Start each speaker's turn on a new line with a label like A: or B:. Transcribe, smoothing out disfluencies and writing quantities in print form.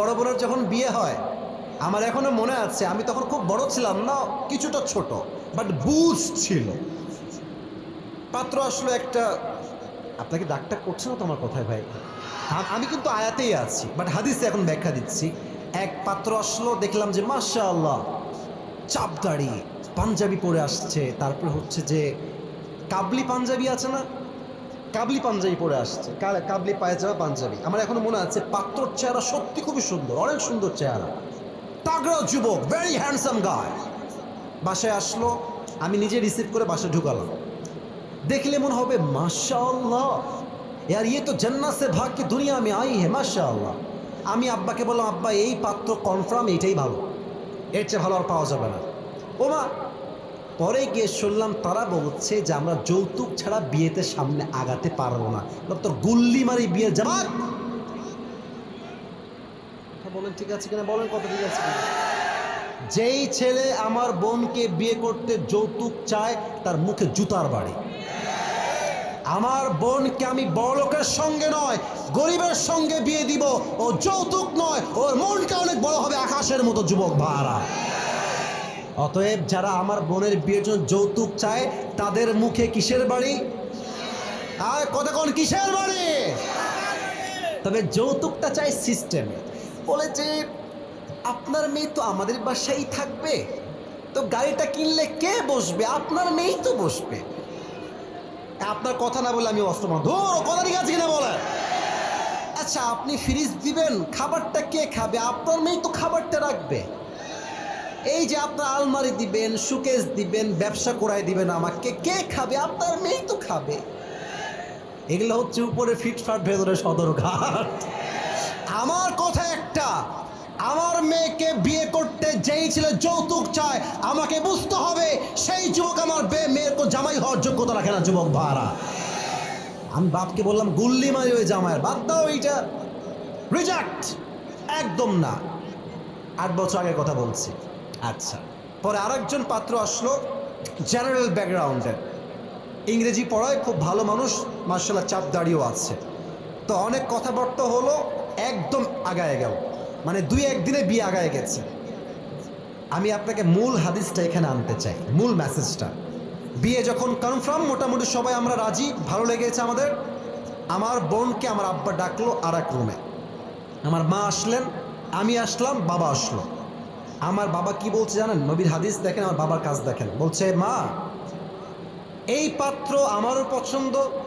A: বড় বোনের যখন বিয়ে হয়, আমার এখনো মনে আছে, আমি তখন খুব বড় ছিলাম না, কিছুটা ছোট, বাট বুঝ ছিল। পাত্র আসলে একটা, আপনাকে ডাকটা করছে না তো আমার কথায় ভাই, আমি কিন্তু আয়াতেই আছি, বাট হাদিসে এখন ব্যাখ্যা দিচ্ছি। এক পাত্র আসলো, দেখলাম যে মাশাআল্লাহ চাপ দাড়ি, পাঞ্জাবি পরে আসছে, তারপরে হচ্ছে যে কাবলি পাঞ্জাবি আছে না, কাবলি পাঞ্জাবি পরে আসছে, কাবলি পায়জামা পাঞ্জাবি। আমার এখনো মনে আছে, পাত্রর চেহারা সত্যি খুবই সুন্দর, অনেক সুন্দর চেহারা, তাগড়া যুবক, ভেরি হ্যান্ডসাম গায়। বাসায় আসলো, আমি নিজে রিসিভ করে বাসায় ঢুকালাম। দেখলে মনে হবে মাশাআল্লাহ यार ये तो जन्नत से भाग के दुनिया में आई है माशाআল্লাহ। আমি আব্বাকে বললাম, আব্বা এই পাত্র কনফার্ম এইটাই ভালো, এর চেয়ে ভালো আর পাওয়া যাবে না। ও মা, পরে গিয়ে শুনলাম তারা বলছে যে আমরা যৌতুক ছাড়া বিয়েতে সামনে আগাতে পারবো না। তোর গুল্লি মারি বিয়ে জামাত। বলেন ঠিক আছে কিনা, বলেন কত ঠিক আছে কিনা। যেই ছেলে আমার বোনকে বিয়ে করতে যৌতুক চায় তার মুখে জুতার বাড়ি। আমার বোনকে আমি বড়লোকের সঙ্গে নয় গরিবের সঙ্গে বিয়ে দিব, ও যৌতুক নয়, ওর মনটা অনেক বড় হবে আকাশের মতো যুবক ভাড়া। অতএব যারা আমার বোনের বিয়ের জন্য যৌতুক চায় তাদের মুখে কিসের বাড়ি, আর কতক্ষণ কিসের বাড়ি। তবে যৌতুকটা চাই সিস্টেমে। বলে যে আপনার মেয়ে তো আমাদের বাসায় থাকবে, তো গাড়িটা কিনলে কে বসবে, আপনার মেয়েই তো বসবে। আপনার কথা না বলে আমি অস্ত্র মার ধরো, কথা ঠিক আছে কিনা বলে। আচ্ছা আপনি ফ্রিজ দিবেন, খাবারটা কে খাবে, আপনার মেয়ে তো খাবারটা রাখবে। এই যে আপনার আলমারি দিবেন, সুকেস দিবেন, ব্যবসা করায় দিবেন আমাকে, কে খাবে, আপনার মেয়ে তো খাবে। এগুলো হচ্ছে উপরে ফিটফাট, ভেতরে সদরঘাট। আমার কথা একটা, আমার মেয়েকে বিয়ে করতে যেই ছেলে যৌতুক চায় আমাকে বুঝতে হবে সেই যুবক আমার মেয়ের তো জামাই হওয়ার যোগ্যতা রাখে না যুবক ভাড়া। আমি বাপকে বললাম গুল্লি মারি ওই জামাইয়ের, বাদ দাও এইটা, রিজেক্ট, একদম না। 8 বছর আগের কথা বলছি। আচ্ছা, পরে আরেকজন পাত্র আসলো, জেনারেল ব্যাকগ্রাউন্ডের, ইংরেজি পড়ায়, খুব ভালো মানুষ, মার্শাল্লাহ চাপ দাঁড়িয়েও আছে। তো অনেক কথাবার্তা হলো, একদম আগায় গেল, মানে 2-1 দিনে বিয়ে আগায় গেছে। আমি আপনাকে মূল হাদিসটা এখানে আনতে চাই, মূল মেসেজটা। বিয়ে যখন কনফার্ম, মোটামুটি সবাই আমরা রাজি, ভালো লেগেছে আমাদের। আমার বোনকে আমার আব্বা ডাকলো আর এক রুমে, আমার মা আসলেন, আমি আসলাম, বাবা আসলো। আমার বাবা কি বলছে জানেন, নবীর হাদিস দেখেন, আমার বাবার কাজ দেখেন। বলছে মা এই পাত্র আমারও পছন্দ,